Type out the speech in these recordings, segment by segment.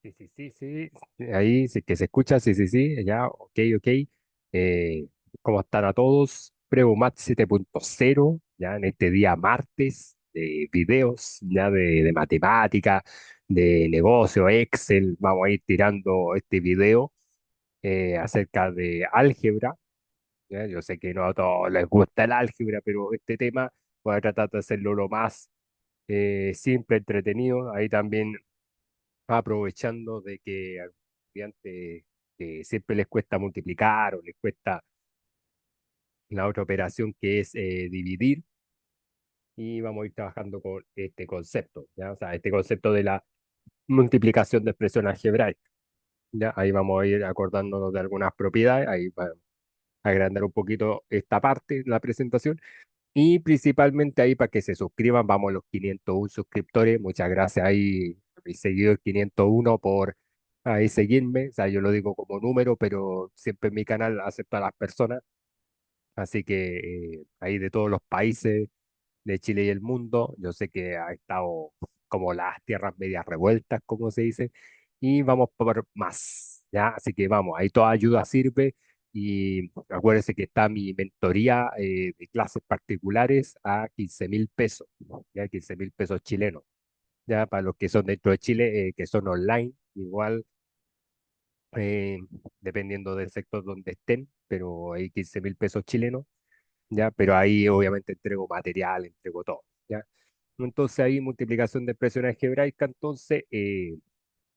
Sí, sí, sí, sí. Ahí sí que se escucha, sí, sí, sí. Ya, ok, ok. Eh, ¿Cómo están a todos? Prebomat 7.0, ya en este día martes de videos, ya de matemática, de negocio, Excel. Vamos a ir tirando este video acerca de álgebra. ¿Ya? Yo sé que no a todos les gusta el álgebra, pero este tema voy a tratar de hacerlo lo más simple, entretenido. Ahí también aprovechando de que a los estudiantes siempre les cuesta multiplicar o les cuesta la otra operación que es dividir, y vamos a ir trabajando con este concepto, ¿ya? O sea, este concepto de la multiplicación de expresión algebraica, ¿ya? Ahí vamos a ir acordándonos de algunas propiedades, ahí va a agrandar un poquito esta parte de la presentación. Y principalmente ahí para que se suscriban, vamos a los 501 suscriptores. Muchas gracias ahí, a mi seguidor 501 por ahí seguirme. O sea, yo lo digo como número, pero siempre en mi canal acepto a las personas. Así que ahí de todos los países de Chile y el mundo, yo sé que ha estado como las tierras medias revueltas, como se dice, y vamos por más, ¿ya? Así que vamos, ahí toda ayuda sirve. Y acuérdense que está mi mentoría de clases particulares a 15.000 pesos, ya 15.000 pesos chilenos, ya para los que son dentro de Chile, que son online, igual eh, dependiendo del sector donde estén, pero hay 15.000 pesos chilenos, ya, pero ahí obviamente entrego material, entrego todo, ya. Entonces ahí multiplicación de expresión algebraica, entonces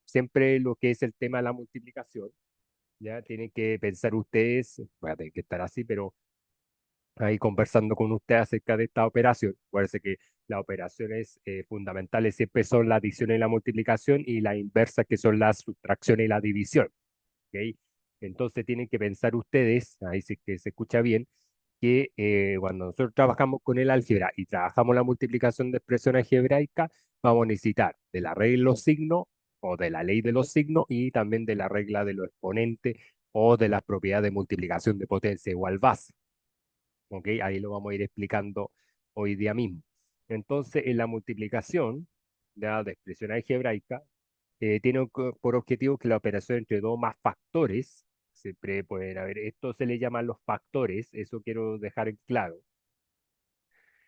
siempre lo que es el tema de la multiplicación, ya tienen que pensar ustedes, voy a tener que estar así, pero ahí conversando con usted acerca de esta operación. Acuérdense que las operaciones fundamentales siempre son la adición y la multiplicación, y la inversa que son la sustracción y la división. ¿Ok? Entonces tienen que pensar ustedes, ahí sí que se escucha bien, que cuando nosotros trabajamos con el álgebra y trabajamos la multiplicación de expresión algebraica, vamos a necesitar de la regla de los signos o de la ley de los signos, y también de la regla de los exponentes o de las propiedades de multiplicación de potencia igual base. ¿Ok? Ahí lo vamos a ir explicando hoy día mismo. Entonces, en la multiplicación de expresión algebraica, tiene por objetivo que la operación entre dos más factores, siempre pueden haber, esto se le llaman los factores, eso quiero dejar en claro,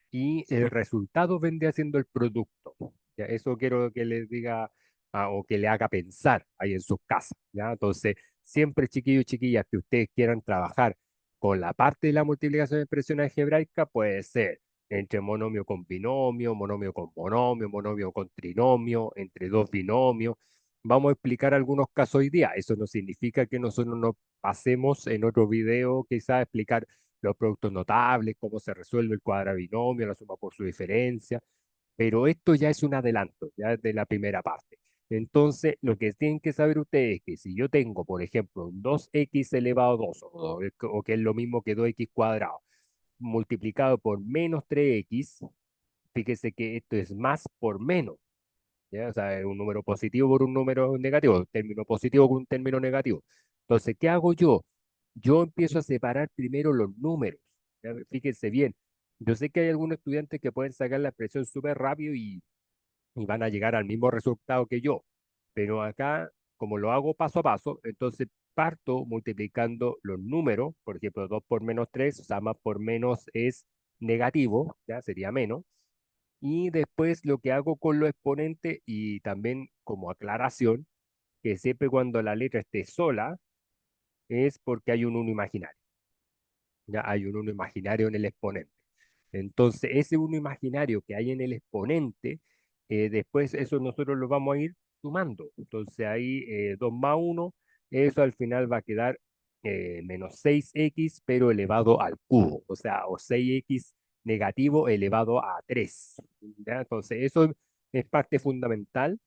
y el resultado vendría siendo el producto. ¿Ya? Eso quiero que les diga o que le haga pensar ahí en sus casas. ¿Ya? Entonces, siempre chiquillos y chiquillas que ustedes quieran trabajar con la parte de la multiplicación de expresión algebraica, puede ser entre monomio con binomio, monomio con monomio, monomio con trinomio, entre dos binomios. Vamos a explicar algunos casos hoy día. Eso no significa que nosotros nos pasemos en otro video quizás a explicar los productos notables, cómo se resuelve el cuadrabinomio, la suma por su diferencia, pero esto ya es un adelanto, ya de la primera parte. Entonces, lo que tienen que saber ustedes es que si yo tengo, por ejemplo, un 2x elevado a 2, o que es lo mismo que 2x cuadrado, multiplicado por menos 3x, fíjese que esto es más por menos, ¿ya? O sea, es un número positivo por un número negativo, un término positivo con un término negativo. Entonces, ¿qué hago yo? Yo empiezo a separar primero los números. ¿Ya? Fíjense bien, yo sé que hay algunos estudiantes que pueden sacar la expresión súper rápido y van a llegar al mismo resultado que yo, pero acá, como lo hago paso a paso, entonces parto multiplicando los números. Por ejemplo, 2 por menos 3, o sea, más por menos es negativo, ya sería menos. Y después lo que hago con los exponentes, y también como aclaración, que siempre cuando la letra esté sola es porque hay un uno imaginario. Ya hay un uno imaginario en el exponente. Entonces, ese uno imaginario que hay en el exponente, después eso nosotros lo vamos a ir sumando. Entonces ahí 2 más uno, eso al final va a quedar menos 6x, pero elevado al cubo. O sea, o 6x negativo elevado a 3. ¿Ya? Entonces, eso es parte fundamental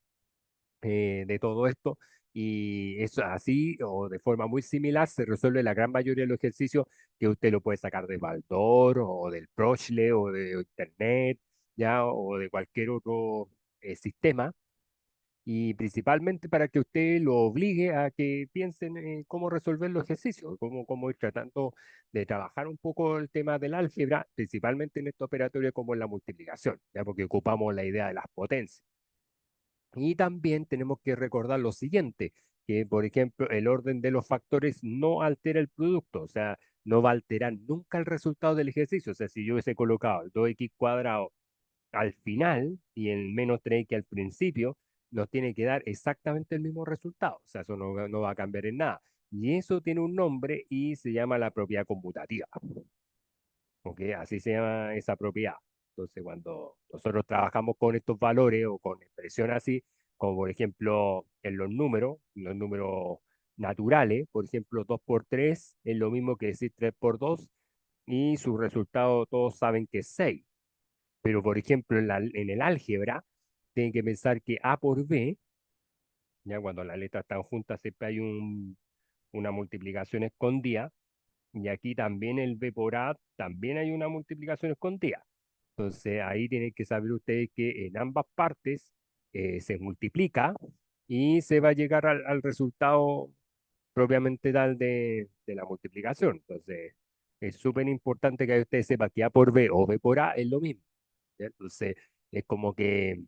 de todo esto. Y eso así o de forma muy similar se resuelve la gran mayoría de los ejercicios que usted lo puede sacar de Baldor o del Prochle o de Internet, ya, o de cualquier otro sistema. Y principalmente para que usted lo obligue a que piensen en cómo resolver los ejercicios, cómo ir tratando de trabajar un poco el tema del álgebra, principalmente en esta operatoria como en la multiplicación, ya, porque ocupamos la idea de las potencias. Y también tenemos que recordar lo siguiente, que por ejemplo el orden de los factores no altera el producto, o sea, no va a alterar nunca el resultado del ejercicio. O sea, si yo hubiese colocado el 2x cuadrado al final y el menos 3x al principio, nos tiene que dar exactamente el mismo resultado. O sea, eso no va a cambiar en nada. Y eso tiene un nombre y se llama la propiedad conmutativa. ¿Ok? Así se llama esa propiedad. Entonces, cuando nosotros trabajamos con estos valores o con expresiones así, como por ejemplo en los números naturales, por ejemplo, 2 por 3 es lo mismo que decir 3 por 2 y su resultado todos saben que es 6. Pero por ejemplo, en el álgebra, tienen que pensar que A por B, ya cuando las letras están juntas siempre hay una multiplicación escondida, y aquí también el B por A, también hay una multiplicación escondida. Entonces ahí tienen que saber ustedes que en ambas partes se multiplica y se va a llegar al resultado propiamente tal de la multiplicación. Entonces es súper importante que usted sepa que A por B o B por A es lo mismo. ¿Ya? Entonces es como que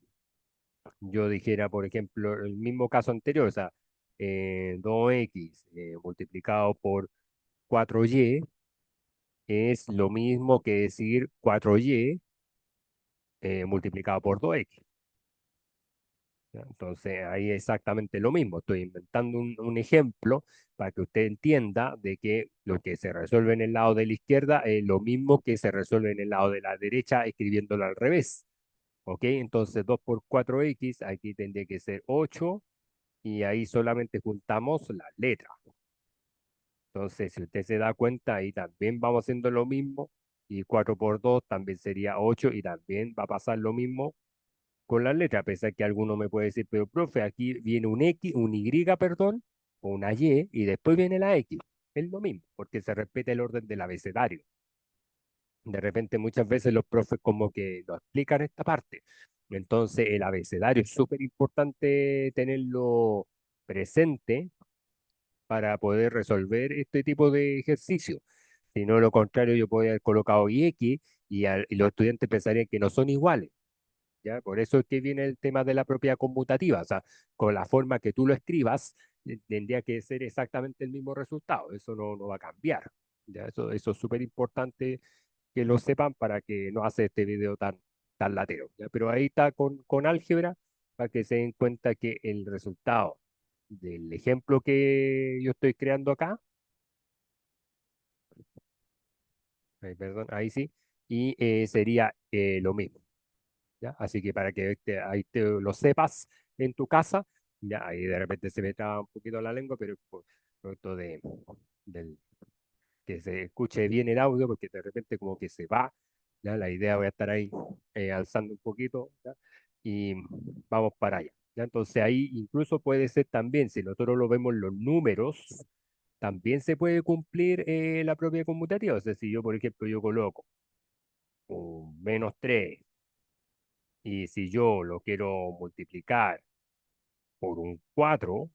yo dijera, por ejemplo, el mismo caso anterior, o sea, 2x multiplicado por 4y es lo mismo que decir 4y multiplicado por 2x. ¿Ya? Entonces, ahí es exactamente lo mismo. Estoy inventando un ejemplo para que usted entienda de que lo que se resuelve en el lado de la izquierda es lo mismo que se resuelve en el lado de la derecha escribiéndolo al revés. ¿Ok? Entonces, 2 por 4x, aquí tendría que ser 8 y ahí solamente juntamos las letras. Entonces, si usted se da cuenta, ahí también vamos haciendo lo mismo y 4 por 2 también sería 8 y también va a pasar lo mismo con las letras, a pesar que alguno me puede decir, pero profe, aquí viene un X, un Y, perdón, o una Y después viene la X. Es lo mismo, porque se respeta el orden del abecedario. De repente muchas veces los profes como que no explican esta parte. Entonces, el abecedario es súper importante tenerlo presente para poder resolver este tipo de ejercicio. Si no, lo contrario, yo podría haber colocado y X y los estudiantes pensarían que no son iguales, ¿ya? Por eso es que viene el tema de la propiedad conmutativa, o sea, con la forma que tú lo escribas, tendría que ser exactamente el mismo resultado, eso no va a cambiar, ¿ya? Eso es súper importante que lo sepan para que no hace este video tan latero, ¿ya? Pero ahí está con álgebra, para que se den cuenta que el resultado del ejemplo que yo estoy creando acá, perdón, ahí sí, y sería lo mismo, ¿ya? Así que para que ahí te lo sepas en tu casa, ya ahí de repente se me traba un poquito la lengua, pero por producto del que se escuche bien el audio, porque de repente como que se va, ¿ya? La idea voy a estar ahí alzando un poquito, ¿ya? Y vamos para allá, ¿ya? Entonces ahí incluso puede ser también, si nosotros lo vemos los números, también se puede cumplir la propia conmutativa. O sea, si yo, por ejemplo, yo coloco un -3 y si yo lo quiero multiplicar por un 4,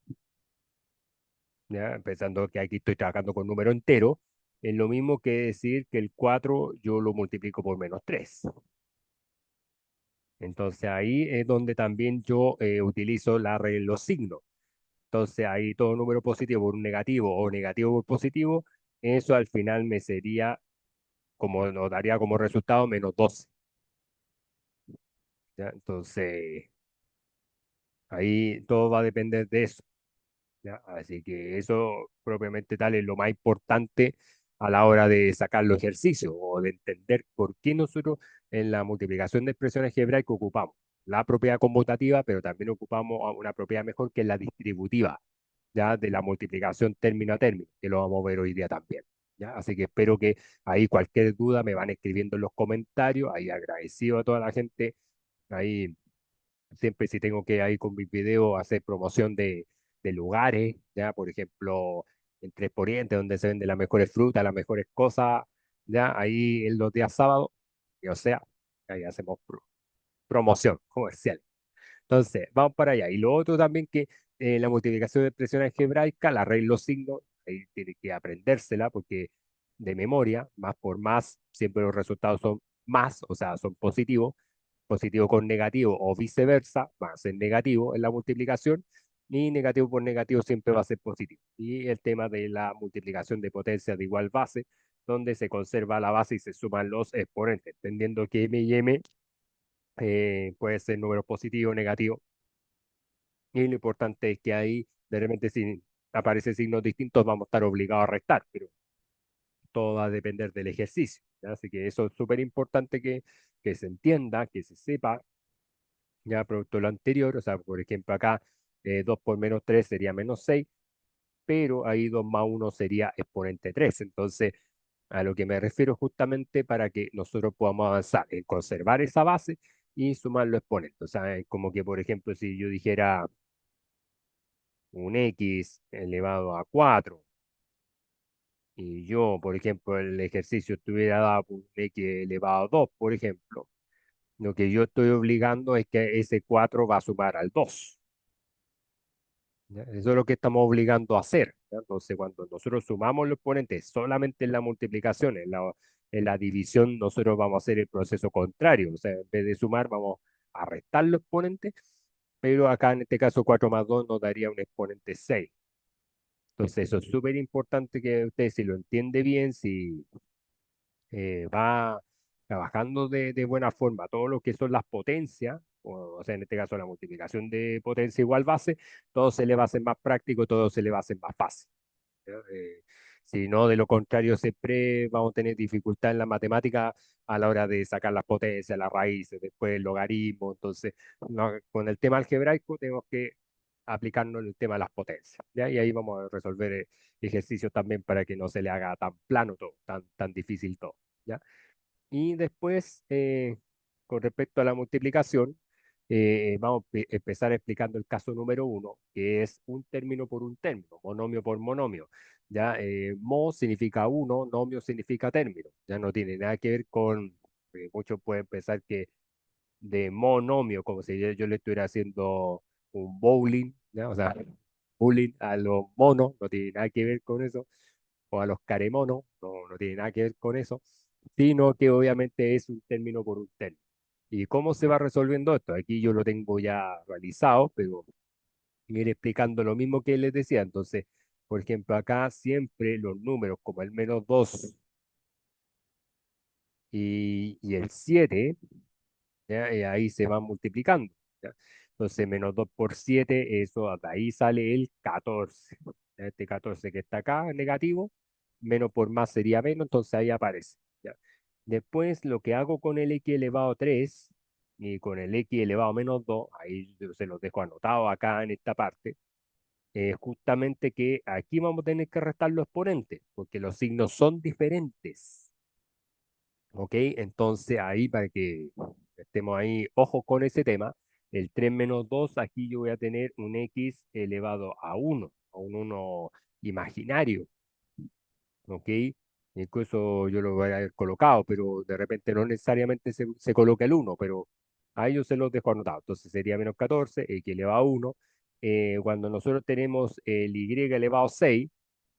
¿ya? Pensando que aquí estoy trabajando con número entero, es lo mismo que decir que el 4 yo lo multiplico por -3. Entonces ahí es donde también yo utilizo la regla de los signos. Entonces ahí todo número positivo por un negativo o negativo por positivo, eso al final me sería, como nos daría como resultado -12. ¿Ya? Entonces ahí todo va a depender de eso. ¿Ya? Así que eso propiamente tal es lo más importante a la hora de sacar los ejercicios o de entender por qué nosotros en la multiplicación de expresiones algebraicas ocupamos la propiedad conmutativa, pero también ocupamos una propiedad mejor que es la distributiva, ya de la multiplicación término a término, que lo vamos a ver hoy día también. ¿Ya? Así que espero que ahí cualquier duda me van escribiendo en los comentarios, ahí agradecido a toda la gente, ahí siempre si tengo que ahí con mis videos hacer promoción de lugares, ya, por ejemplo, en Tres Poniente, donde se venden las mejores frutas, las mejores cosas, ya, ahí en los días sábados, y o sea, ahí hacemos promoción comercial. Entonces, vamos para allá. Y lo otro también que la multiplicación de expresiones algebraicas, la regla de los signos, ahí tiene que aprendérsela porque de memoria, más por más, siempre los resultados son más, o sea, son positivos positivo con negativo o viceversa, va a ser negativo en la multiplicación y negativo por negativo siempre va a ser positivo. Y el tema de la multiplicación de potencias de igual base, donde se conserva la base y se suman los exponentes, entendiendo que m y m puede ser número positivo o negativo. Y lo importante es que ahí, de repente, si aparecen signos distintos, vamos a estar obligados a restar, pero todo va a depender del ejercicio. ¿Ya? Así que eso es súper importante que se entienda, que se sepa, ya producto de lo anterior. O sea, por ejemplo, acá 2 por menos 3 sería menos 6, pero ahí 2 más uno sería exponente 3. Entonces, a lo que me refiero justamente para que nosotros podamos avanzar en conservar esa base y sumar los exponentes. O sea, es como que, por ejemplo, si yo dijera un x elevado a 4 y yo, por ejemplo, el ejercicio estuviera dado por un x elevado a 2, por ejemplo, lo que yo estoy obligando es que ese 4 va a sumar al 2. ¿Ya? Eso es lo que estamos obligando a hacer. ¿Ya? Entonces, cuando nosotros sumamos los exponentes solamente en la multiplicación, en la división, nosotros vamos a hacer el proceso contrario. O sea, en vez de sumar, vamos a restar los exponentes, pero acá en este caso 4 más 2 nos daría un exponente 6. Entonces, eso es súper importante que usted, si lo entiende bien, si va trabajando de buena forma todo lo que son las potencias, o sea, en este caso la multiplicación de potencia igual base, todo se le va a hacer más práctico, todo se le va a hacer más fácil. ¿Ya? Si no, de lo contrario, siempre vamos a tener dificultad en la matemática a la hora de sacar las potencias, las raíces, después el logaritmo. Entonces, con el tema algebraico tenemos que aplicarnos el tema de las potencias. ¿Ya? Y ahí vamos a resolver ejercicios también para que no se le haga tan plano todo, tan difícil todo. ¿Ya? Y después, con respecto a la multiplicación, vamos a empezar explicando el caso número uno, que es un término por un término, monomio por monomio. Ya, mo significa uno, nomio significa término. Ya no tiene nada que ver con, muchos pueden pensar que de monomio, como si yo le estuviera haciendo un bowling, ¿ya? O sea, bullying a los monos, no tiene nada que ver con eso, o a los caremonos, no tiene nada que ver con eso, sino que obviamente es un término por un término. ¿Y cómo se va resolviendo esto? Aquí yo lo tengo ya realizado, pero ir explicando lo mismo que les decía. Entonces, por ejemplo, acá siempre los números como el menos 2 y el 7, ¿ya? Ahí se van multiplicando. ¿Ya? Entonces, menos 2 por 7 eso de ahí sale el 14. ¿Ya? Este 14 que está acá, negativo, menos por más sería menos, entonces ahí aparece. ¿Ya? Después, lo que hago con el x elevado a 3 y con el x elevado a menos 2 ahí yo se los dejo anotado acá en esta parte, justamente que aquí vamos a tener que restar los exponentes, porque los signos son diferentes. ¿Ok? Entonces ahí para que estemos ahí, ojo con ese tema, el 3 menos 2 aquí yo voy a tener un x elevado a uno, a un uno imaginario. ¿Ok? Incluso yo lo voy a haber colocado, pero de repente no necesariamente se coloca el uno, pero a ellos se los dejo anotado. Entonces sería menos 14, x elevado a uno. Cuando nosotros tenemos el y elevado a 6,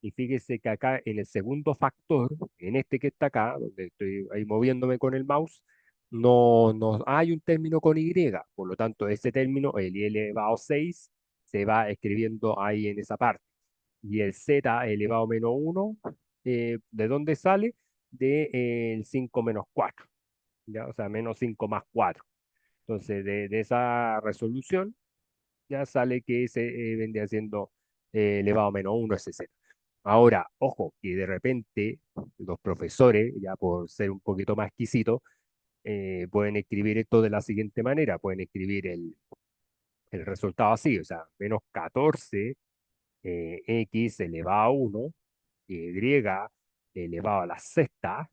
y fíjese que acá en el segundo factor, en este que está acá, donde estoy ahí moviéndome con el mouse, no hay un término con y. Por lo tanto, ese término, el y elevado a 6, se va escribiendo ahí en esa parte. Y el z elevado a menos uno, ¿de dónde sale? De el 5 menos 4, ¿ya? O sea, menos 5 más 4. Entonces, de esa resolución, ya sale que ese vendría siendo elevado a menos uno ese z. Ahora, ojo, que de repente los profesores, ya por ser un poquito más exquisitos, pueden escribir esto de la siguiente manera, pueden escribir el resultado así, o sea, menos 14 x elevado a uno y elevado a la sexta,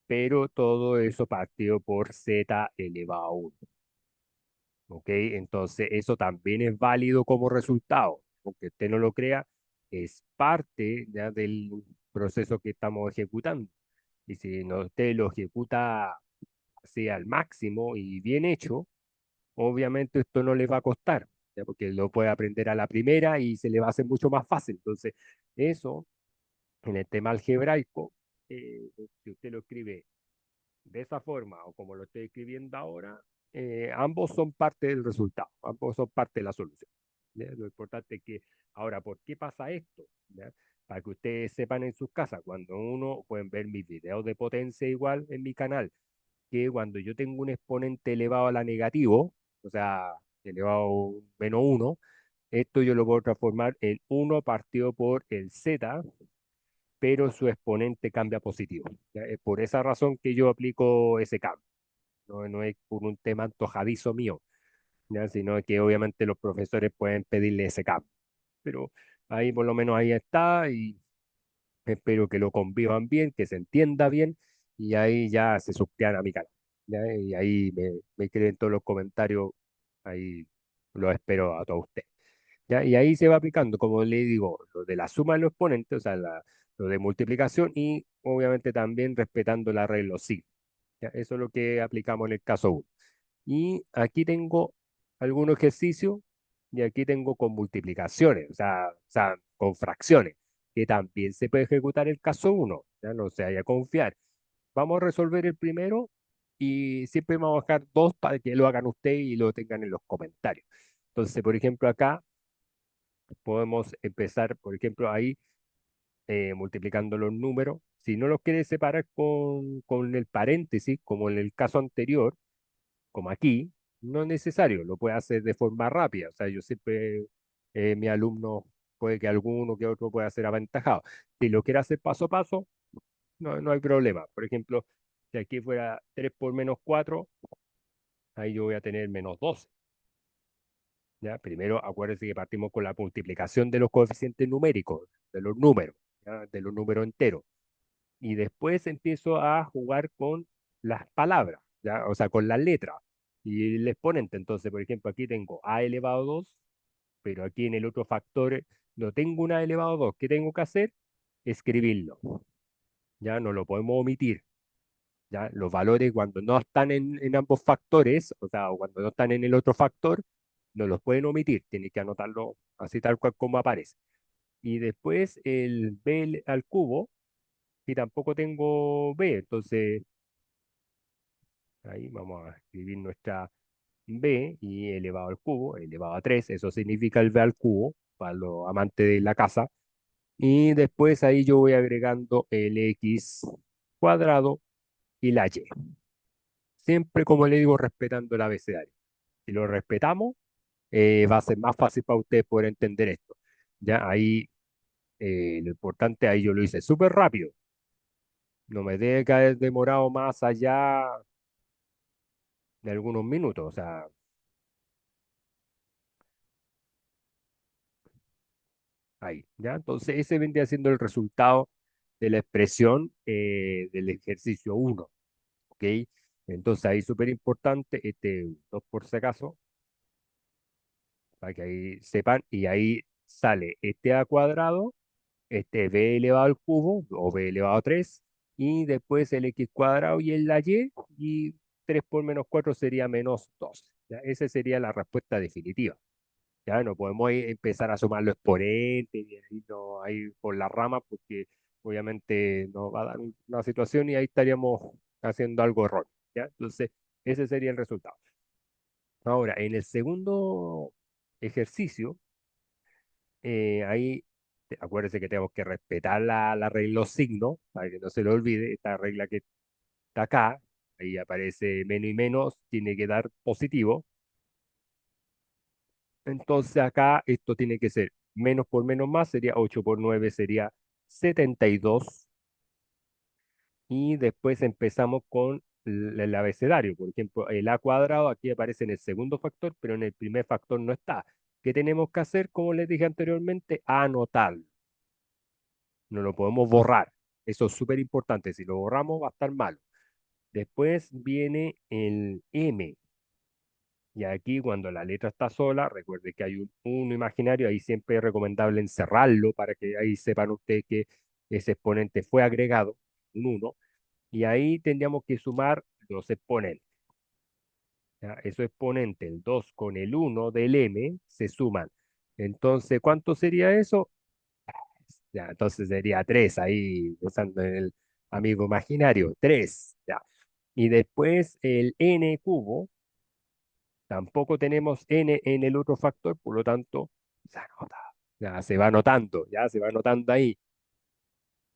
pero todo eso partido por z elevado a uno. ¿Ok? Entonces, eso también es válido como resultado, aunque usted no lo crea, es parte ya del proceso que estamos ejecutando. Y si no, usted lo ejecuta así al máximo y bien hecho, obviamente esto no le va a costar, ¿ya? Porque lo puede aprender a la primera y se le va a hacer mucho más fácil. Entonces, eso en el tema algebraico, si usted lo escribe de esa forma o como lo estoy escribiendo ahora, ambos son parte del resultado, ambos son parte de la solución. ¿Ya? Lo importante es que, ahora, ¿por qué pasa esto? ¿Ya? Para que ustedes sepan en sus casas, cuando uno, pueden ver mis videos de potencia igual en mi canal, que cuando yo tengo un exponente elevado a la negativo, o sea, elevado menos uno, esto yo lo puedo transformar en uno partido por el z, pero su exponente cambia a positivo. ¿Ya? Es por esa razón que yo aplico ese cambio. No, no es por un tema antojadizo mío, ¿ya? Sino que obviamente los profesores pueden pedirle ese cambio. Pero ahí por lo menos ahí está y espero que lo convivan bien, que se entienda bien y ahí ya se suscriban a mi canal. ¿Ya? Y ahí me escriben todos los comentarios, ahí los espero a todos ustedes. ¿Ya? Y ahí se va aplicando, como le digo, lo de la suma de los exponentes, o sea, lo de multiplicación y obviamente también respetando la regla de los signos. ¿Ya? Eso es lo que aplicamos en el caso uno. Y aquí tengo algunos ejercicios y aquí tengo con multiplicaciones, o sea, con fracciones, que también se puede ejecutar el caso uno. Ya no se vaya a confiar. Vamos a resolver el primero y siempre vamos a dejar dos para que lo hagan ustedes y lo tengan en los comentarios. Entonces, por ejemplo, acá podemos empezar, por ejemplo, ahí multiplicando los números. Si no los quieres separar con el paréntesis, como en el caso anterior, como aquí, no es necesario, lo puede hacer de forma rápida. O sea, yo siempre, mi alumno, puede que alguno que otro pueda ser aventajado. Si lo quiere hacer paso a paso, no hay problema. Por ejemplo, si aquí fuera 3 por menos 4, ahí yo voy a tener menos 12. ¿Ya? Primero, acuérdense que partimos con la multiplicación de los coeficientes numéricos, de los números, ¿ya? De los números enteros. Y después empiezo a jugar con las palabras, ¿ya? O sea, con las letras y el exponente. Entonces, por ejemplo, aquí tengo a elevado a 2, pero aquí en el otro factor no tengo un a elevado a 2. ¿Qué tengo que hacer? Escribirlo, ¿ya? No lo podemos omitir, ¿ya? Los valores cuando no están en ambos factores, o sea, o cuando no están en el otro factor, no los pueden omitir, tienen que anotarlo así tal cual como aparece. Y después el b al cubo, y tampoco tengo b, entonces ahí vamos a escribir nuestra b y elevado al cubo, elevado a 3, eso significa el b al cubo para los amantes de la casa. Y después ahí yo voy agregando el x cuadrado y la y. Siempre, como le digo, respetando el abecedario. Si lo respetamos, va a ser más fácil para ustedes poder entender esto. Ya ahí, lo importante, ahí yo lo hice súper rápido. No me debe caer demorado más allá de algunos minutos. O sea, ahí, ¿ya? Entonces, ese vendría siendo el resultado de la expresión del ejercicio uno, ¿ok? Entonces, ahí súper importante, dos por si acaso, para que ahí sepan, y ahí sale este a cuadrado, este b elevado al cubo, o b elevado a 3 y después el x cuadrado y el la y 3 por menos 4 sería menos 2. ¿Ya? Esa sería la respuesta definitiva. Ya no podemos ahí empezar a sumar los exponentes y ahí, no, ahí por la rama porque obviamente nos va a dar una situación y ahí estaríamos haciendo algo erróneo. ¿Ya? Entonces, ese sería el resultado. Ahora, en el segundo ejercicio, ahí acuérdense que tenemos que respetar la regla de los signos para que no se lo olvide, esta regla que está acá, ahí aparece menos y menos, tiene que dar positivo. Entonces acá esto tiene que ser menos por menos más, sería 8 por 9 sería 72. Y después empezamos con el abecedario. Por ejemplo, el a cuadrado aquí aparece en el segundo factor, pero en el primer factor no está. ¿Qué tenemos que hacer? Como les dije anteriormente, anotarlo. No lo podemos borrar. Eso es súper importante. Si lo borramos va a estar mal. Después viene el M. Y aquí cuando la letra está sola, recuerde que hay un 1 imaginario, ahí siempre es recomendable encerrarlo para que ahí sepan ustedes que ese exponente fue agregado, un uno, y ahí tendríamos que sumar los exponentes. ¿Ya? Esos exponentes, el 2 con el uno del m, se suman. Entonces, ¿cuánto sería eso? Ya, entonces sería 3 ahí, usando el amigo imaginario, 3. Ya. Y después el n cubo. Tampoco tenemos n en el otro factor, por lo tanto, se anota. Ya se va anotando, ya se va anotando ahí.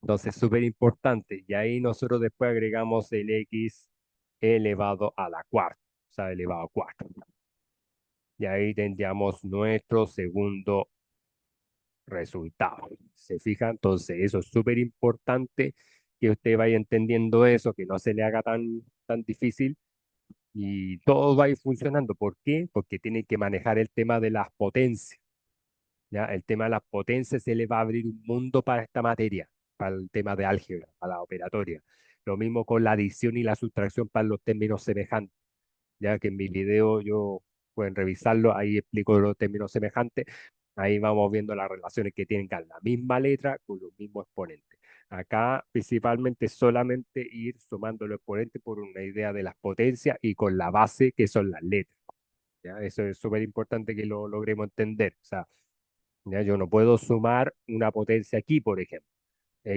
Entonces, súper importante. Y ahí nosotros después agregamos el x elevado a la cuarta, o sea, elevado a 4. Y ahí tendríamos nuestro segundo resultado. ¿Se fijan? Entonces, eso es súper importante que usted vaya entendiendo eso, que no se le haga tan difícil y todo va a ir funcionando. ¿Por qué? Porque tiene que manejar el tema de las potencias. ¿Ya? El tema de las potencias se le va a abrir un mundo para esta materia, para el tema de álgebra, para la operatoria. Lo mismo con la adición y la sustracción para los términos semejantes, ya que en mi video yo pueden revisarlo, ahí explico los términos semejantes, ahí vamos viendo las relaciones que tienen con la misma letra con los mismos exponentes. Acá principalmente solamente ir sumando los exponentes por una idea de las potencias y con la base que son las letras. ¿Ya? Eso es súper importante que lo logremos entender. O sea, ¿ya? Yo no puedo sumar una potencia aquí, por ejemplo.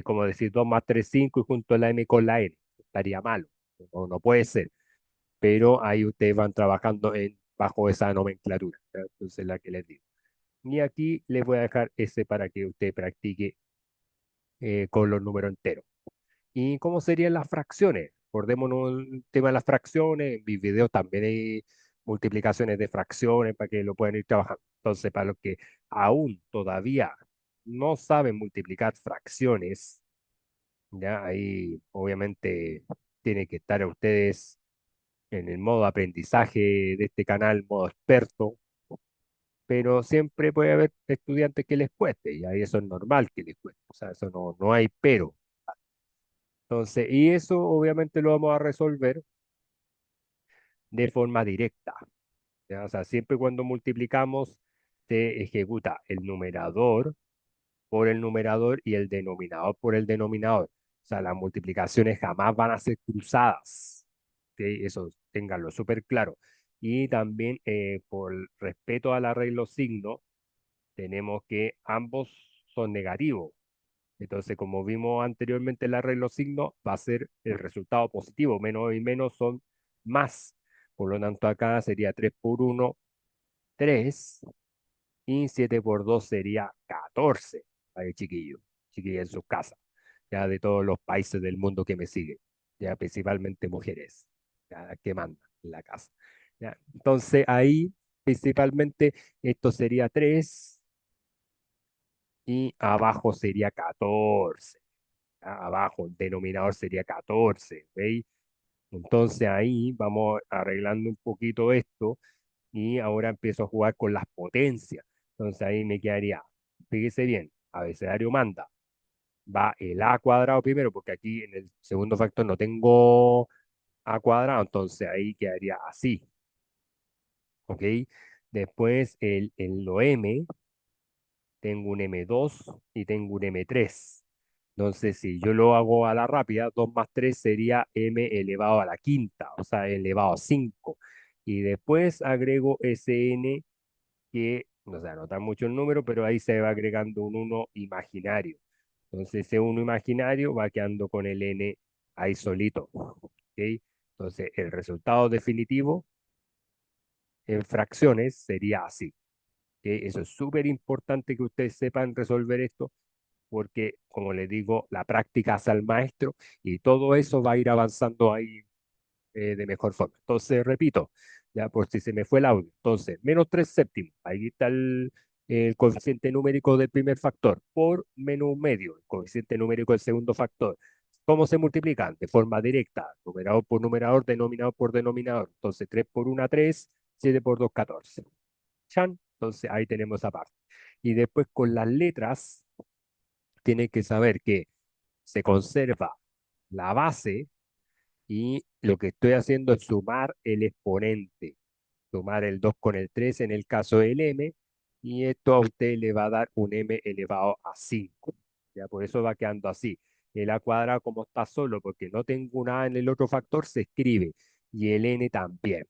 Como decir 2 más 3 5 y junto a la m con la n. Estaría malo. No puede ser. Pero ahí ustedes van trabajando bajo esa nomenclatura. ¿Ya? Entonces, la que les digo. Y aquí les voy a dejar ese para que usted practique con los números enteros. ¿Y cómo serían las fracciones? Acordémonos el tema de las fracciones. En mis videos también hay multiplicaciones de fracciones para que lo puedan ir trabajando. Entonces, para los que aún todavía no saben multiplicar fracciones, ya ahí obviamente tienen que estar ustedes en el modo aprendizaje de este canal, modo experto, pero siempre puede haber estudiantes que les cueste, y ahí eso es normal que les cueste, o sea, eso no hay pero. Entonces, y eso obviamente lo vamos a resolver de forma directa, ¿ya? O sea, siempre cuando multiplicamos, se ejecuta el numerador por el numerador y el denominador por el denominador. O sea, las multiplicaciones jamás van a ser cruzadas. ¿Ok? Eso ténganlo súper claro. Y también por respeto a la regla de los signos, tenemos que ambos son negativos. Entonces, como vimos anteriormente en la regla de los signos, va a ser el resultado positivo. Menos y menos son más. Por lo tanto, acá sería 3 por uno 3 y 7 por 2 sería 14. Ahí, chiquillo, chiquilla en sus casas, ya de todos los países del mundo que me siguen, ya principalmente mujeres, ya que mandan en la casa. Ya. Entonces, ahí principalmente esto sería 3 y abajo sería 14. Abajo el denominador sería 14, ¿veis? Entonces ahí vamos arreglando un poquito esto y ahora empiezo a jugar con las potencias. Entonces ahí me quedaría, fíjese bien, abecedario manda, va el a cuadrado primero, porque aquí en el segundo factor no tengo a cuadrado, entonces ahí quedaría así, ¿ok? Después lo m, tengo un M2 y tengo un M3. Entonces, si yo lo hago a la rápida, 2 más 3 sería m elevado a la quinta, o sea, elevado a 5. Y después agrego ese n que, no se anota mucho el número, pero ahí se va agregando un uno imaginario. Entonces, ese uno imaginario va quedando con el n ahí solito. ¿Ok? Entonces, el resultado definitivo en fracciones sería así. ¿Ok? Eso es súper importante que ustedes sepan resolver esto porque, como les digo, la práctica hace al maestro y todo eso va a ir avanzando ahí de mejor forma. Entonces, repito, ya por si se me fue el audio. Entonces, menos 3 séptimos, ahí está el coeficiente numérico del primer factor, por menos un medio, el coeficiente numérico del segundo factor. ¿Cómo se multiplican? De forma directa, numerador por numerador, denominador por denominador. Entonces, 3 por 1, 3, 7 por 2, 14. Chan. Entonces, ahí tenemos esa parte. Y después con las letras, tiene que saber que se conserva la base y lo que estoy haciendo es sumar el exponente, sumar el 2 con el 3 en el caso del m, y esto a usted le va a dar un m elevado a 5. Ya por eso va quedando así. El a cuadrado como está solo, porque no tengo un a en el otro factor, se escribe, y el n también.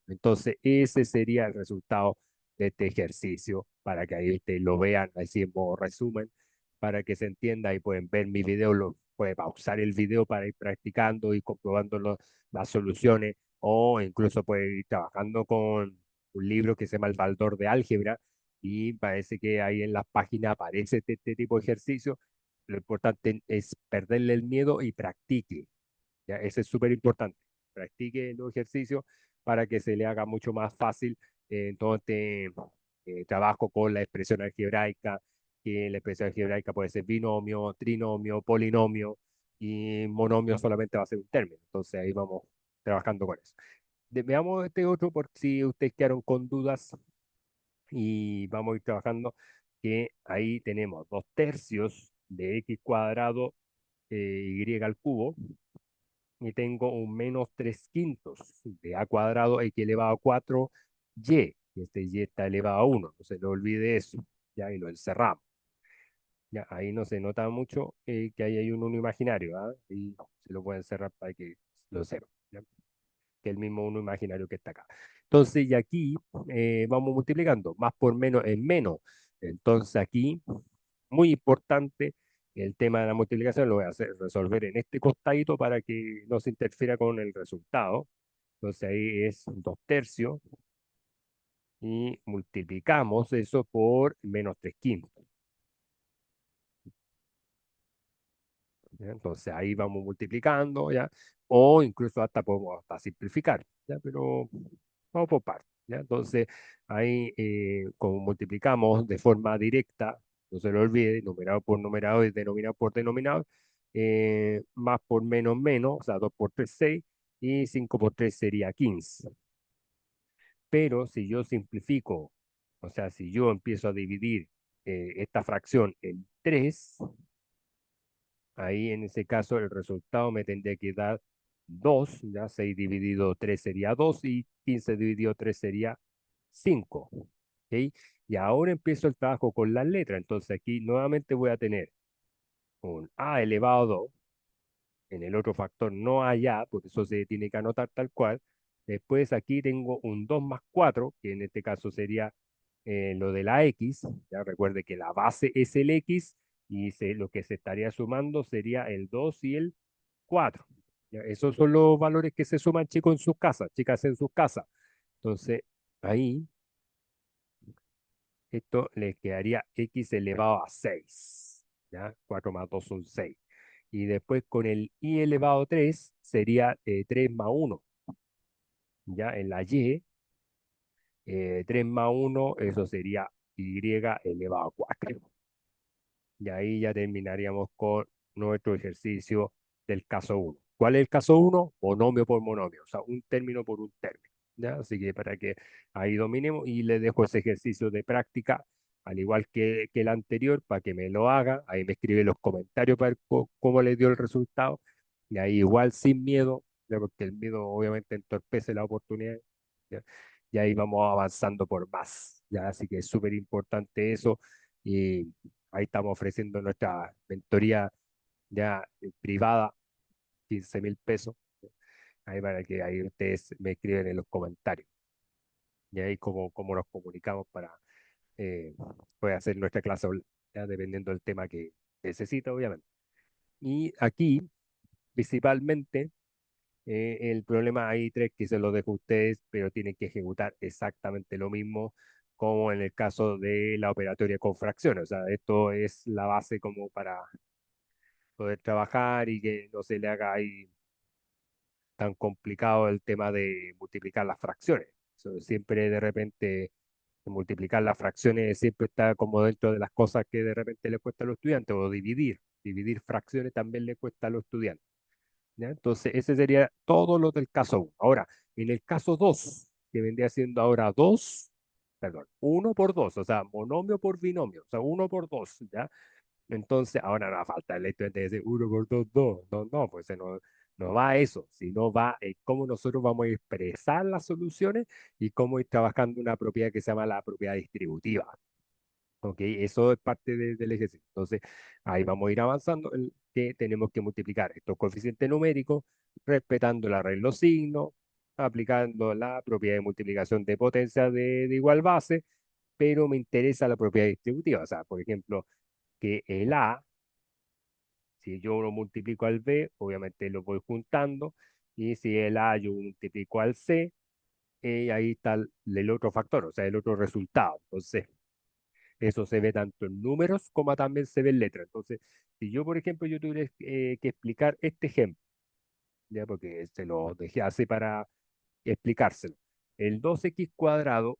Entonces, ese sería el resultado de este ejercicio para que ahí ustedes lo vean así en modo resumen, para que se entienda y pueden ver mi video, lo puede pausar el video para ir practicando y comprobando las soluciones o incluso puede ir trabajando con un libro que se llama El Baldor de Álgebra y parece que ahí en las páginas aparece este tipo de ejercicio. Lo importante es perderle el miedo y practique. ¿Ya? Eso es súper importante. Practique los ejercicios para que se le haga mucho más fácil. Entonces, trabajo con la expresión algebraica, que la expresión algebraica puede ser binomio, trinomio, polinomio, y monomio solamente va a ser un término. Entonces, ahí vamos trabajando con eso. Veamos este otro por si ustedes quedaron con dudas y vamos a ir trabajando que ahí tenemos 2 tercios de x cuadrado y al cubo y tengo un menos 3 quintos de a cuadrado x elevado a 4y. Y este y está elevado a 1. No se le olvide eso. Ya, y lo encerramos. Ya, ahí no se nota mucho que ahí hay un uno imaginario. ¿Ah? Y se lo pueden cerrar para que lo sepan. ¿Ya? Que el mismo uno imaginario que está acá. Entonces, y aquí vamos multiplicando. Más por menos es menos. Entonces, aquí, muy importante, el tema de la multiplicación lo voy a hacer, resolver en este costadito para que no se interfiera con el resultado. Entonces, ahí es 2 tercios y multiplicamos eso por menos 3 quintos. ¿Ya? Entonces ahí vamos multiplicando, ¿ya? O incluso hasta podemos hasta simplificar, ¿ya? Pero vamos por partes, ¿ya? Entonces ahí como multiplicamos de forma directa, no se lo olvide, numerador por numerador y denominador por denominador, más por menos menos, o sea, 2 por 3 6 y 5 por 3 sería 15. Pero si yo simplifico, o sea, si yo empiezo a dividir esta fracción en 3, ahí en ese caso el resultado me tendría que dar 2, ya 6 dividido 3 sería 2 y 15 dividido 3 sería 5. ¿Ok? Y ahora empiezo el trabajo con las letras. Entonces aquí nuevamente voy a tener un a elevado a 2. En el otro factor no hay a, por eso se tiene que anotar tal cual. Después aquí tengo un 2 más 4, que en este caso sería lo de la x. Ya recuerde que la base es el x y lo que se estaría sumando sería el 2 y el 4. Ya, esos son los valores que se suman, chicos, en sus casas, chicas en sus casas. Entonces, ahí, esto le quedaría x elevado a 6. ¿Ya? 4 más 2 son 6. Y después con el y elevado a 3 sería 3 más 1. ¿Ya? En la y, 3 más 1, eso sería y elevado a 4. Y ahí ya terminaríamos con nuestro ejercicio del caso uno. ¿Cuál es el caso uno? Monomio por monomio, o sea, un término por un término. ¿Ya? Así que para que ahí dominemos y les dejo ese ejercicio de práctica, al igual que el anterior, para que me lo haga. Ahí me escribe los comentarios para ver cómo les dio el resultado. Y ahí igual sin miedo, ¿ya? Porque el miedo obviamente entorpece la oportunidad. ¿Ya? Y ahí vamos avanzando por más. ¿Ya? Así que es súper importante eso. Y ahí estamos ofreciendo nuestra mentoría ya privada, 15.000 pesos. Ahí para que ahí ustedes me escriben en los comentarios. Y ahí cómo nos comunicamos para poder hacer nuestra clase online, ya dependiendo del tema que necesita, obviamente. Y aquí, principalmente, el problema hay tres que se los dejo a ustedes, pero tienen que ejecutar exactamente lo mismo como en el caso de la operatoria con fracciones. O sea, esto es la base como para poder trabajar y que no se le haga ahí tan complicado el tema de multiplicar las fracciones. Siempre de repente multiplicar las fracciones siempre está como dentro de las cosas que de repente le cuesta a los estudiantes, o dividir fracciones también le cuesta a los estudiantes. ¿Ya? Entonces, ese sería todo lo del caso uno. Ahora, en el caso 2 que vendría siendo ahora 2, perdón, uno por 2, o sea, monomio por binomio, o sea, uno por 2, ¿ya? Entonces, ahora no falta el hecho de decir uno por dos, dos. No, no, pues no va a eso, sino va en cómo nosotros vamos a expresar las soluciones y cómo ir trabajando una propiedad que se llama la propiedad distributiva. ¿Ok? Eso es parte del ejercicio. Entonces, ahí vamos a ir avanzando en que tenemos que multiplicar estos coeficientes numéricos respetando la regla de los signos, aplicando la propiedad de multiplicación de potencia de igual base, pero me interesa la propiedad distributiva. O sea, por ejemplo, que el A, si yo lo multiplico al B, obviamente lo voy juntando, y si el A yo multiplico al C, ahí está el otro factor, o sea, el otro resultado. Entonces, eso se ve tanto en números como también se ve en letras. Entonces, si yo, por ejemplo, yo tuviera que explicar este ejemplo, ya porque se lo dejé así para explicárselo. El 2x cuadrado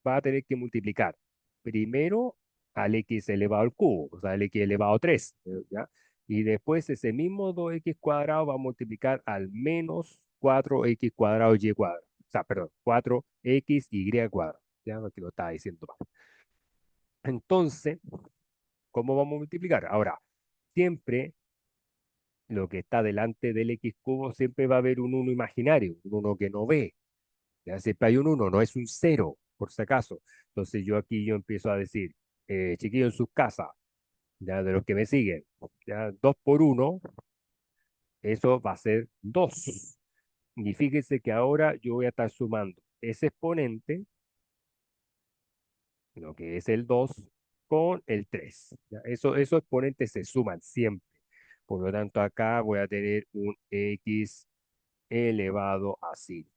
va a tener que multiplicar primero al x elevado al cubo, o sea, al x elevado a 3, ¿ya? Y después ese mismo 2x cuadrado va a multiplicar al menos 4x cuadrado y cuadrado. O sea, perdón, 4x y cuadrado. Ya, aquí lo estaba diciendo mal. Entonces, ¿cómo vamos a multiplicar? Ahora, siempre lo que está delante del x cubo, siempre va a haber un uno imaginario, un uno que no ve. Ya siempre hay un uno, no es un cero, por si acaso. Entonces yo aquí yo empiezo a decir, chiquillos en sus casas, ya de los que me siguen, ya 2 por uno, eso va a ser 2. Y fíjense que ahora yo voy a estar sumando ese exponente, lo que es el 2 con el 3. ¿Ya? Esos exponentes se suman siempre. Por lo tanto, acá voy a tener un x elevado a 5.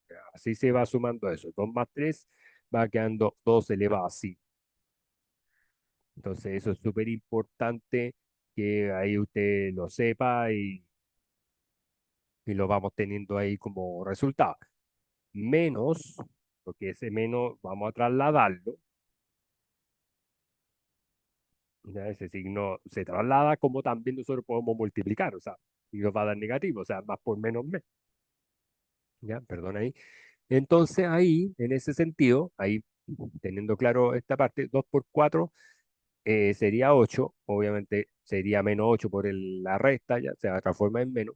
¿Ya? Así se va sumando eso. 2 más 3 va quedando 2 elevado a 5. Entonces, eso es súper importante que ahí usted lo sepa y lo vamos teniendo ahí como resultado. Menos, porque ese menos vamos a trasladarlo, ya ese signo se traslada como también nosotros podemos multiplicar, o sea, y nos va a dar negativo, o sea, más por menos menos, ya, perdón ahí. Entonces ahí, en ese sentido, ahí teniendo claro esta parte, 2 por 4 sería 8, obviamente sería menos 8 por la resta, ya se transforma en menos.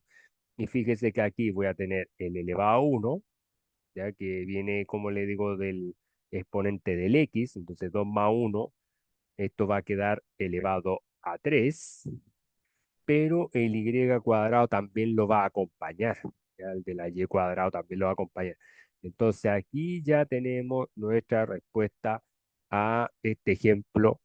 Y fíjese que aquí voy a tener el elevado a 1, ya que viene, como le digo, del exponente del x, entonces 2 más 1, esto va a quedar elevado a 3, pero el y cuadrado también lo va a acompañar, ya el de la y cuadrado también lo va a acompañar. Entonces aquí ya tenemos nuestra respuesta a este ejemplo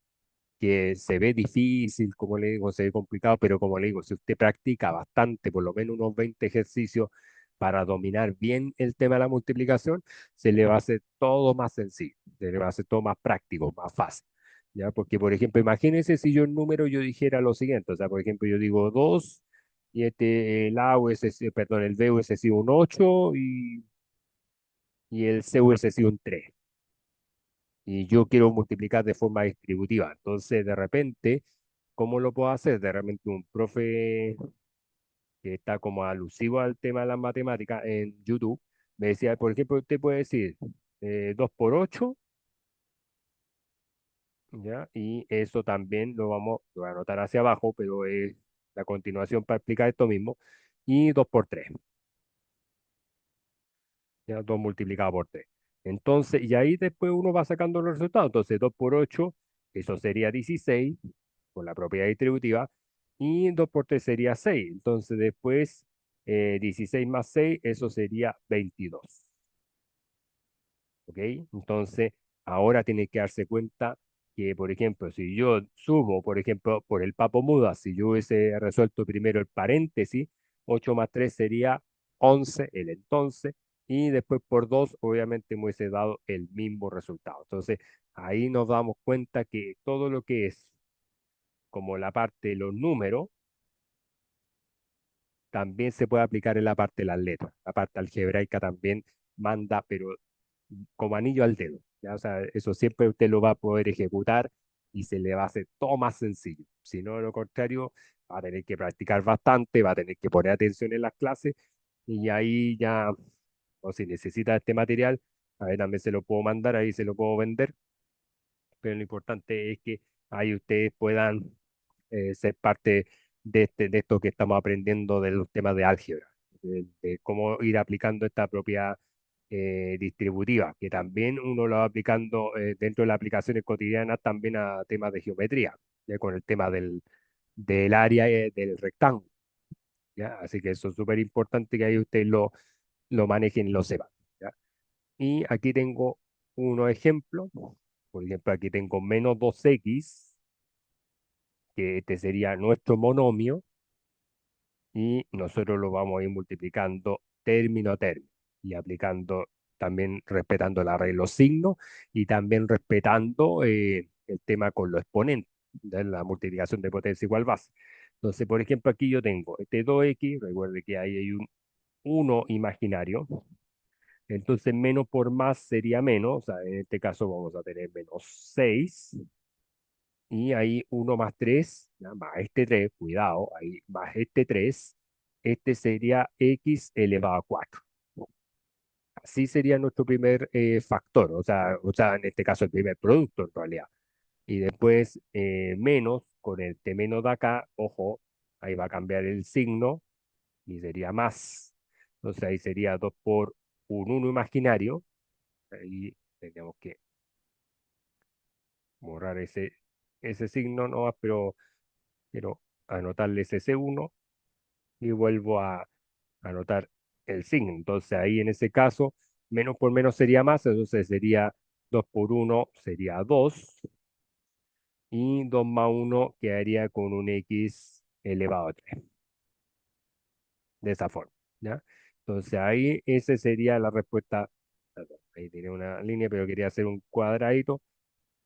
que se ve difícil, como le digo, se ve complicado, pero como le digo, si usted practica bastante, por lo menos unos 20 ejercicios para dominar bien el tema de la multiplicación, se le va a hacer todo más sencillo, se le va a hacer todo más práctico, más fácil. ¿Ya? Porque, por ejemplo, imagínense si yo en número yo dijera lo siguiente, o sea, por ejemplo, yo digo 2 y el A hubiese sido, perdón, el B hubiese sido un 8 y el C hubiese sido un 3 y yo quiero multiplicar de forma distributiva. Entonces, de repente, ¿cómo lo puedo hacer? De repente, un profe que está como alusivo al tema de las matemáticas en YouTube me decía, por ejemplo, usted puede decir 2 por 8, ¿ya? Y eso también lo voy a anotar hacia abajo, pero es la continuación para explicar esto mismo. Y 2 por 3. Ya 2 multiplicado por 3. Entonces, y ahí después uno va sacando los resultados. Entonces, 2 por 8, eso sería 16 con la propiedad distributiva, y 2 por 3 sería 6. Entonces, después, 16 más 6, eso sería 22. ¿Ok? Entonces, ahora tiene que darse cuenta que, por ejemplo, si yo sumo, por ejemplo, por el papo muda, si yo hubiese resuelto primero el paréntesis, 8 más 3 sería 11, el entonces, y después por 2, obviamente, me hubiese dado el mismo resultado. Entonces, ahí nos damos cuenta que todo lo que es como la parte de los números, también se puede aplicar en la parte de las letras. La parte algebraica también manda, pero como anillo al dedo. ¿Ya? O sea, eso siempre usted lo va a poder ejecutar y se le va a hacer todo más sencillo. Si no, de lo contrario, va a tener que practicar bastante, va a tener que poner atención en las clases y ahí ya, o si necesita este material, a ver, también se lo puedo mandar, ahí se lo puedo vender, pero lo importante es que ahí ustedes puedan ser parte de esto que estamos aprendiendo de los temas de álgebra, de cómo ir aplicando esta propiedad distributiva, que también uno lo va aplicando dentro de las aplicaciones cotidianas también a temas de geometría, ya con el tema del área del rectángulo, ¿ya? Así que eso es súper importante que ahí ustedes lo manejen y lo sepan, ¿ya? Y aquí tengo unos ejemplos. Por ejemplo, aquí tengo menos 2x, que este sería nuestro monomio, y nosotros lo vamos a ir multiplicando término a término y aplicando también respetando la regla de los signos y también respetando el tema con los exponentes de la multiplicación de potencia igual base. Entonces, por ejemplo, aquí yo tengo este 2x, recuerde que ahí hay un uno imaginario, entonces menos por más sería menos, o sea, en este caso vamos a tener menos 6 y ahí uno más 3 ya, más este 3 cuidado, ahí más este 3 este sería x elevado a 4. Así sería nuestro primer factor, o sea, en este caso el primer producto en realidad. Y después menos, con el T menos de acá, ojo, ahí va a cambiar el signo y sería más. Entonces ahí sería 2 por un uno imaginario. Ahí tendríamos que borrar ese signo, ¿no? Pero anotarle ese uno y vuelvo a anotar el signo. Entonces ahí en ese caso, menos por menos sería más, entonces sería 2 por uno sería 2 y 2 más uno quedaría con un x elevado a 3 de esa forma, ¿ya? Entonces ahí esa sería la respuesta. Perdón, ahí tiene una línea, pero quería hacer un cuadradito,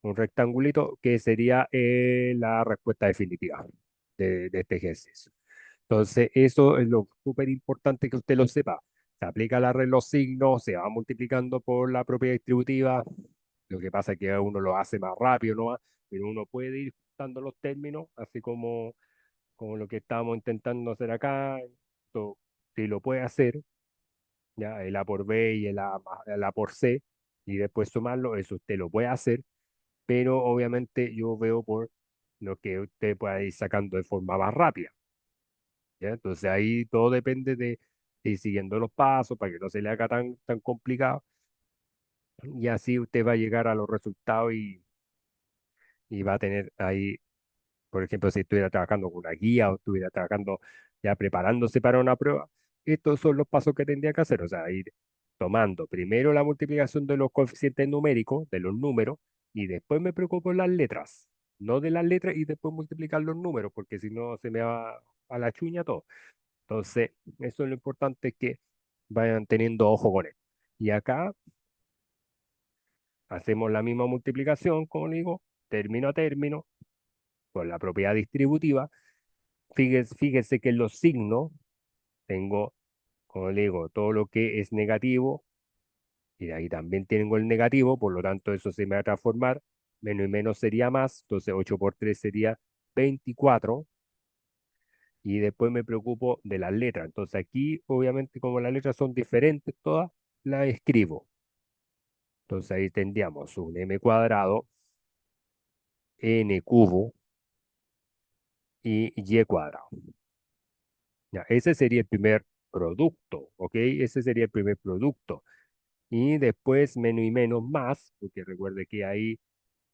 un rectangulito, que sería la respuesta definitiva de este ejercicio. Entonces, eso es lo súper importante que usted lo sepa. Se aplica la regla de los signos, se va multiplicando por la propiedad distributiva. Lo que pasa es que uno lo hace más rápido, ¿no? Pero uno puede ir juntando los términos, así como lo que estamos intentando hacer acá. Esto, si lo puede hacer, ya el A por B y el A por C, y después sumarlo, eso usted lo puede hacer, pero obviamente yo veo por lo que usted pueda ir sacando de forma más rápida. ¿Ya? Entonces ahí todo depende de ir siguiendo los pasos para que no se le haga tan complicado, y así usted va a llegar a los resultados y va a tener ahí, por ejemplo, si estuviera trabajando con una guía o estuviera trabajando ya preparándose para una prueba, estos son los pasos que tendría que hacer, o sea, ir tomando primero la multiplicación de los coeficientes numéricos, de los números, y después me preocupo de las letras, no de las letras y después multiplicar los números, porque si no se me va a la chuña todo. Entonces, eso es lo importante, que vayan teniendo ojo con él. Y acá hacemos la misma multiplicación, como digo, término a término, con la propiedad distributiva. Fíjese que en los signos tengo, como le digo, todo lo que es negativo, y de ahí también tengo el negativo, por lo tanto eso se me va a transformar, menos y menos sería más, entonces 8 por 3 sería 24, y después me preocupo de las letras. Entonces aquí, obviamente, como las letras son diferentes todas, las escribo. Entonces ahí tendríamos un m cuadrado, n cubo y y cuadrado. Ya, ese sería el primer producto, ¿ok? Ese sería el primer producto. Y después menos y menos más, porque recuerde que hay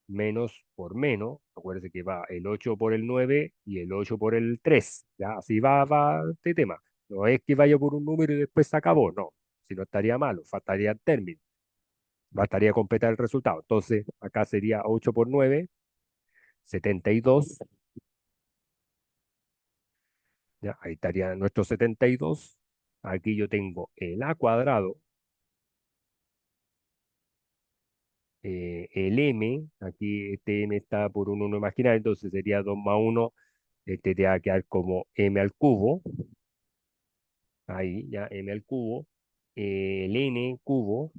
menos por menos. Acuérdese que va el 8 por el 9 y el 8 por el 3. Ya, así va este tema. No es que vaya por un número y después se acabó, no. Si no estaría malo, faltaría el término. Bastaría completar el resultado. Entonces, acá sería 8 por 9, 72. Ya, ahí estaría nuestro 72. Aquí yo tengo el a cuadrado, el m, aquí este m está por un 1 imaginario, entonces sería 2 más 1, este te va a quedar como m al cubo, ahí ya m al cubo, el n cubo,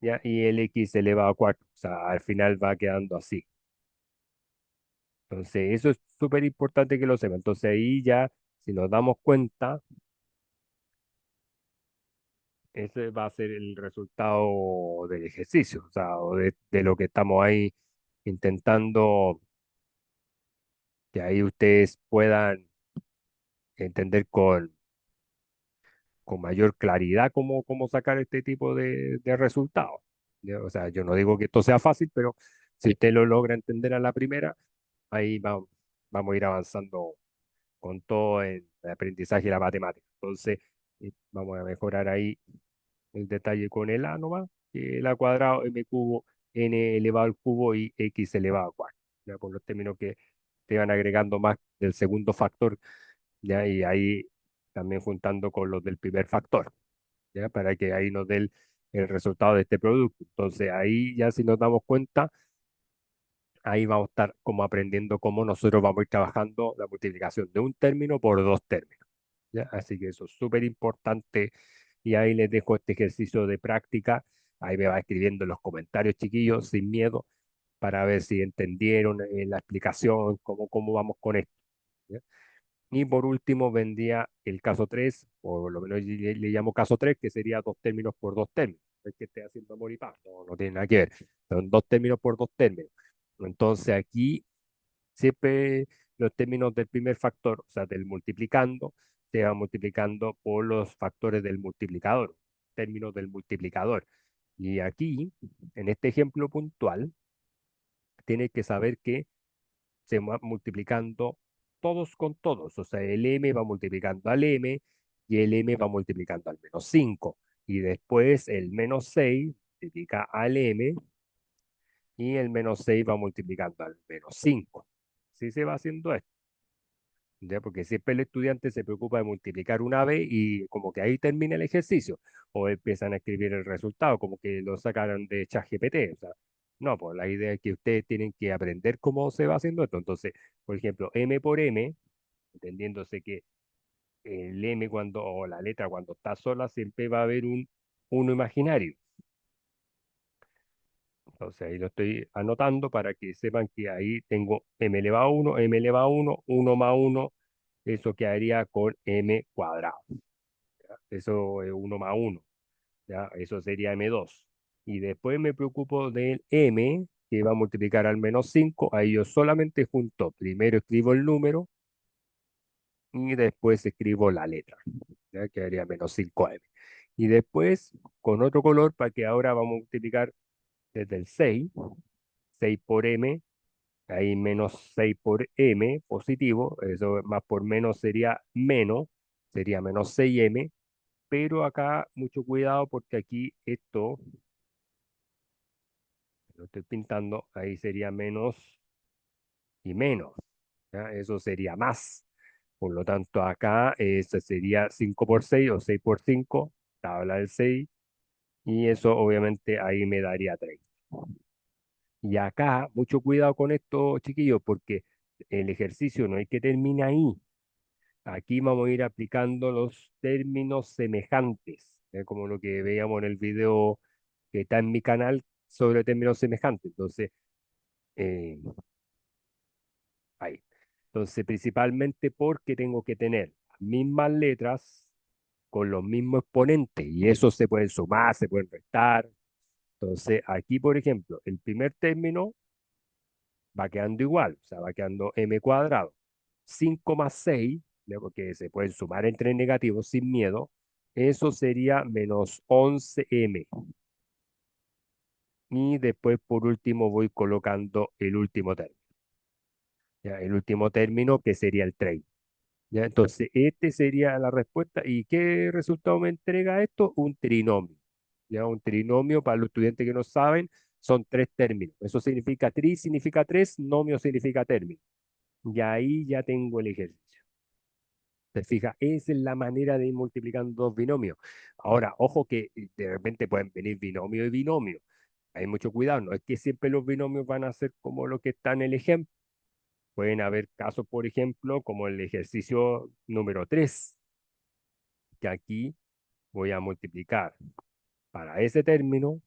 ya, y el x elevado a 4, o sea, al final va quedando así. Entonces, eso es súper importante que lo sepan. Entonces, ahí ya, si nos damos cuenta, ese va a ser el resultado del ejercicio, o sea, o de lo que estamos ahí intentando, que ahí ustedes puedan entender con mayor claridad cómo sacar este tipo de resultados. ¿Ya? O sea, yo no digo que esto sea fácil, pero si usted lo logra entender a la primera, ahí vamos a ir avanzando con todo el aprendizaje de la matemática. Entonces, vamos a mejorar ahí el detalle con el a nomás, que el a cuadrado, m cubo, n elevado al cubo y x elevado a 4. Ya por los términos que te van agregando más del segundo factor, ya, y ahí también juntando con los del primer factor, ¿ya? Para que ahí nos dé el resultado de este producto. Entonces ahí ya si nos damos cuenta, ahí vamos a estar como aprendiendo cómo nosotros vamos a ir trabajando la multiplicación de un término por dos términos, ¿ya? Así que eso es súper importante y ahí les dejo este ejercicio de práctica. Ahí me va escribiendo en los comentarios, chiquillos, sin miedo, para ver si entendieron la explicación, cómo vamos con esto, ¿ya? Y por último vendría el caso 3 o lo menos le llamo caso 3 que sería dos términos por dos términos. No es que esté haciendo amor y paz, no tiene nada que ver. Son dos términos por dos términos. Entonces aquí siempre los términos del primer factor, o sea, del multiplicando, se van multiplicando por los factores del multiplicador, términos del multiplicador. Y aquí, en este ejemplo puntual, tienes que saber que se va multiplicando todos con todos. O sea, el m va multiplicando al m y el m va multiplicando al menos 5. Y después el menos 6 multiplica al m y el menos 6 va multiplicando al menos 5. Así se va haciendo esto, ¿ya? Porque siempre el estudiante se preocupa de multiplicar una vez y como que ahí termina el ejercicio, o empiezan a escribir el resultado, como que lo sacaron de ChatGPT. O sea, no, pues la idea es que ustedes tienen que aprender cómo se va haciendo esto. Entonces, por ejemplo, m por m, entendiéndose que el m cuando, o la letra cuando está sola, siempre va a haber un uno imaginario. Entonces ahí lo estoy anotando para que sepan que ahí tengo m elevado a 1, m elevado a 1, 1 más 1, eso quedaría con m cuadrado. Eso es 1 más 1, ¿ya? Eso sería m2. Y después me preocupo del m, que va a multiplicar al menos 5. Ahí yo solamente junto, primero escribo el número y después escribo la letra, ¿ya? Quedaría menos 5m. Y después, con otro color, para que ahora vamos a multiplicar desde el 6, 6 por m, ahí menos 6 por m, positivo, eso más por menos sería menos 6m, pero acá mucho cuidado porque aquí esto, lo estoy pintando, ahí sería menos y menos, ¿ya? Eso sería más. Por lo tanto, acá este sería 5 por 6 o 6 por 5, tabla del 6, y eso obviamente ahí me daría 30. Y acá, mucho cuidado con esto, chiquillos, porque el ejercicio no hay que terminar ahí. Aquí vamos a ir aplicando los términos semejantes, como lo que veíamos en el video que está en mi canal sobre términos semejantes. Entonces, eh, ahí. Entonces, principalmente porque tengo que tener las mismas letras con los mismos exponentes y eso se pueden sumar, se pueden restar. Entonces, aquí, por ejemplo, el primer término va quedando igual, o sea, va quedando m cuadrado. 5 más 6, ¿ya? Porque se pueden sumar entre negativos sin miedo, eso sería menos 11m. Y después, por último, voy colocando el último término, ¿ya? El último término que sería el 30. ¿Ya? Entonces, este sería la respuesta. ¿Y qué resultado me entrega esto? Un trinomio. ¿Ya? Un trinomio, para los estudiantes que no saben, son tres términos. Eso significa tri, significa tres, nomio significa término. Y ahí ya tengo el ejercicio. ¿Te fijas? Esa es la manera de ir multiplicando dos binomios. Ahora, ojo que de repente pueden venir binomio y binomio. Hay mucho cuidado, no es que siempre los binomios van a ser como lo que está en el ejemplo. Pueden haber casos, por ejemplo, como el ejercicio número 3 que aquí voy a multiplicar para ese término,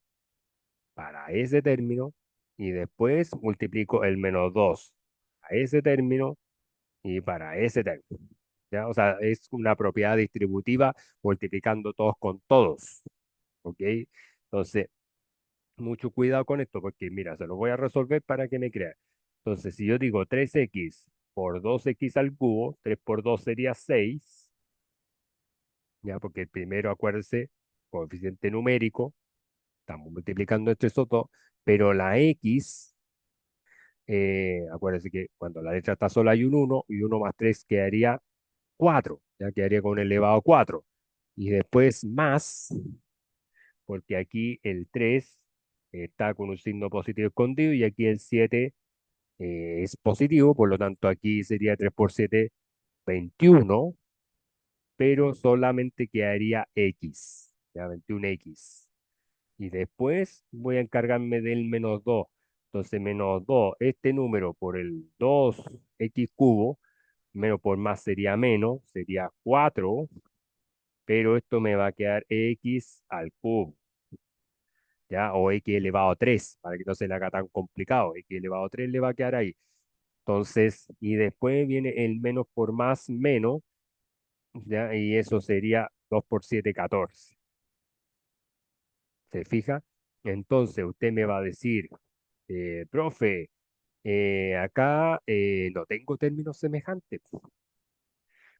y después multiplico el menos 2 a ese término y para ese término. ¿Ya? O sea, es una propiedad distributiva multiplicando todos con todos. ¿Ok? Entonces, mucho cuidado con esto porque, mira, se lo voy a resolver para que me crean. Entonces, si yo digo 3x por 2x al cubo, 3 por 2 sería 6, ¿ya? Porque el primero, acuérdense, coeficiente numérico, estamos multiplicando entre esos dos, pero la x, acuérdense que cuando la letra está sola hay un uno y uno más 3 quedaría 4, ya quedaría con elevado a 4. Y después más, porque aquí el 3 está con un signo positivo escondido y aquí el 7 es positivo, por lo tanto aquí sería 3 por 7, 21, pero solamente quedaría X, ya 21X. Y después voy a encargarme del menos 2. Entonces, menos 2 este número por el 2X cubo, menos por más sería menos, sería 4, pero esto me va a quedar X al cubo, ¿ya? O X elevado a 3 para que no se le haga tan complicado. X elevado a 3 le va a quedar ahí. Entonces, y después viene el menos por más menos, ¿ya? Y eso sería 2 por 7 14. ¿Se fija? Entonces, usted me va a decir, profe, acá no tengo términos semejantes.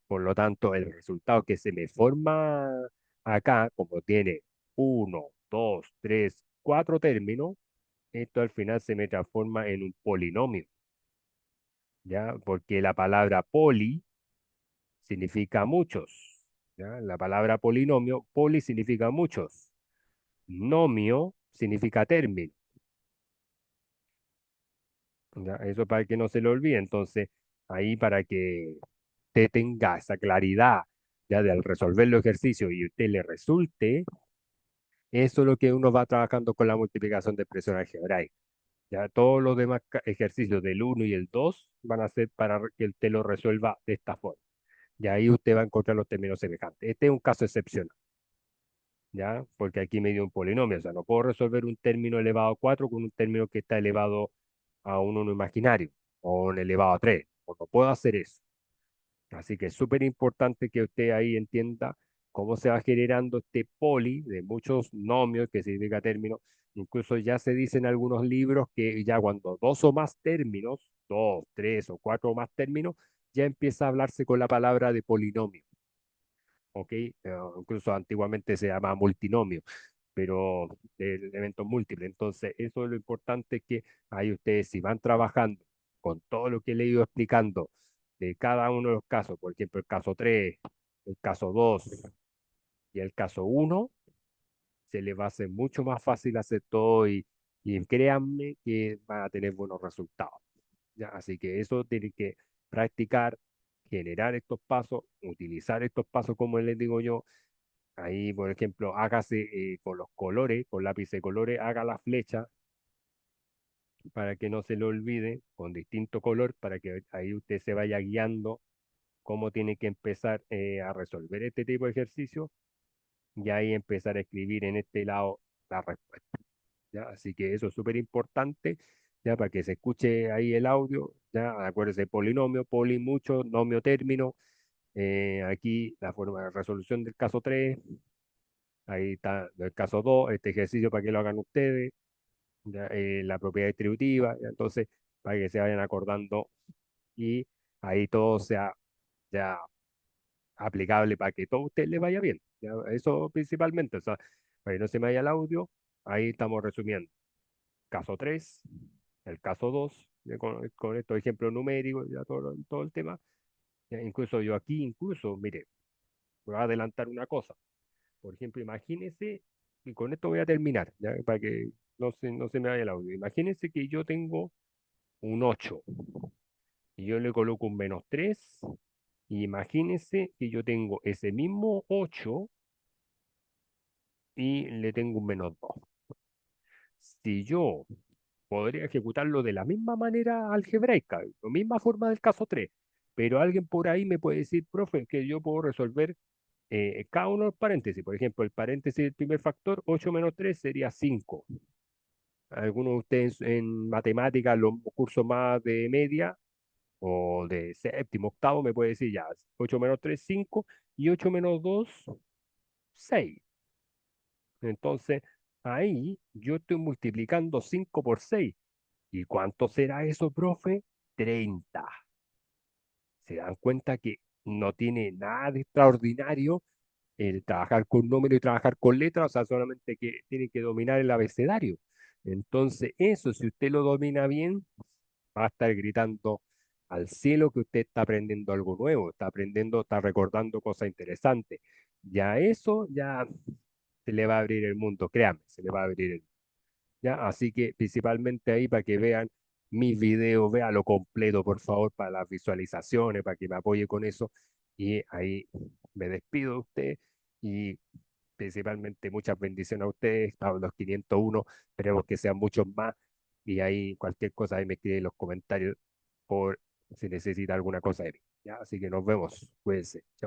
Por lo tanto, el resultado que se me forma acá, como tiene uno, 2, 3, 4 términos, esto al final se me transforma en un polinomio, ¿ya? Porque la palabra poli significa muchos, ¿ya? La palabra polinomio, poli significa muchos, nomio significa término, ¿ya? Eso para que no se lo olvide. Entonces, ahí para que usted tenga esa claridad, ya de al resolver los ejercicios y usted le resulte, eso es lo que uno va trabajando con la multiplicación de expresiones algebraicas. Ya todos los demás ejercicios del uno y el 2 van a ser para que usted lo resuelva de esta forma. Y ahí usted va a encontrar los términos semejantes. Este es un caso excepcional, ¿ya? Porque aquí me dio un polinomio, o sea, no puedo resolver un término elevado a 4 con un término que está elevado a un 1 imaginario o un elevado a 3. O no puedo hacer eso. Así que es súper importante que usted ahí entienda cómo se va generando este poli de muchos nomios, que significa términos. Incluso ya se dice en algunos libros que ya cuando dos o más términos, dos, tres o cuatro o más términos, ya empieza a hablarse con la palabra de polinomio. ¿Ok? Incluso antiguamente se llama multinomio, pero de elementos múltiples. Entonces, eso es lo importante que ahí ustedes, si van trabajando con todo lo que le he ido explicando de cada uno de los casos, por ejemplo, el caso 3, el caso 2 y el caso uno, se les va a hacer mucho más fácil hacer todo y créanme que van a tener buenos resultados. ¿Ya? Así que eso tiene que practicar, generar estos pasos, utilizar estos pasos como les digo yo. Ahí, por ejemplo, hágase con los colores, con lápiz de colores, haga la flecha para que no se le olvide, con distinto color, para que ahí usted se vaya guiando cómo tiene que empezar a resolver este tipo de ejercicio y ahí empezar a escribir en este lado la respuesta. ¿Ya? Así que eso es súper importante, ya para que se escuche ahí el audio, ya acuérdese polinomio, poli mucho, nomio término, aquí la forma de resolución del caso 3, ahí está el caso 2 este ejercicio para que lo hagan ustedes, ya, la propiedad distributiva, ya, entonces para que se vayan acordando y ahí todo sea ya aplicable para que todo a usted le vaya bien. Ya, eso principalmente, o sea, para que no se me vaya el audio, ahí estamos resumiendo. Caso 3 el caso 2 ya con estos ejemplos numéricos, ya todo el tema. Ya, incluso yo aquí, incluso, mire, voy a adelantar una cosa. Por ejemplo, imagínese, y con esto voy a terminar, ya, para que no se me vaya el audio. Imagínense que yo tengo un 8 y yo le coloco un menos 3. Y imagínense que yo tengo ese mismo 8 y le tengo un menos 2. Si yo podría ejecutarlo de la misma manera algebraica, la misma forma del caso 3, pero alguien por ahí me puede decir, profe, que yo puedo resolver cada uno de los paréntesis. Por ejemplo, el paréntesis del primer factor, 8 menos 3 sería 5. Algunos de ustedes en matemáticas, los cursos más de media o de séptimo, octavo, me puede decir ya, 8 menos 3 5 y 8 menos 2 6. Entonces, ahí yo estoy multiplicando 5 por 6. ¿Y cuánto será eso, profe? 30. Se dan cuenta que no tiene nada de extraordinario el trabajar con números y trabajar con letras, o sea, solamente que tiene que dominar el abecedario. Entonces, eso, si usted lo domina bien, va a estar gritando al cielo que usted está aprendiendo algo nuevo, está aprendiendo, está recordando cosas interesantes. Ya eso, ya se le va a abrir el mundo, créame, se le va a abrir el. ¿Ya? Así que principalmente ahí para que vean mis videos, vean lo completo, por favor, para las visualizaciones, para que me apoye con eso. Y ahí me despido de usted y principalmente muchas bendiciones a ustedes, a los 501, esperemos que sean muchos más y ahí cualquier cosa ahí me escribe en los comentarios por si necesita alguna cosa de mí. ¿Ya? Así que nos vemos, cuídense. Chao.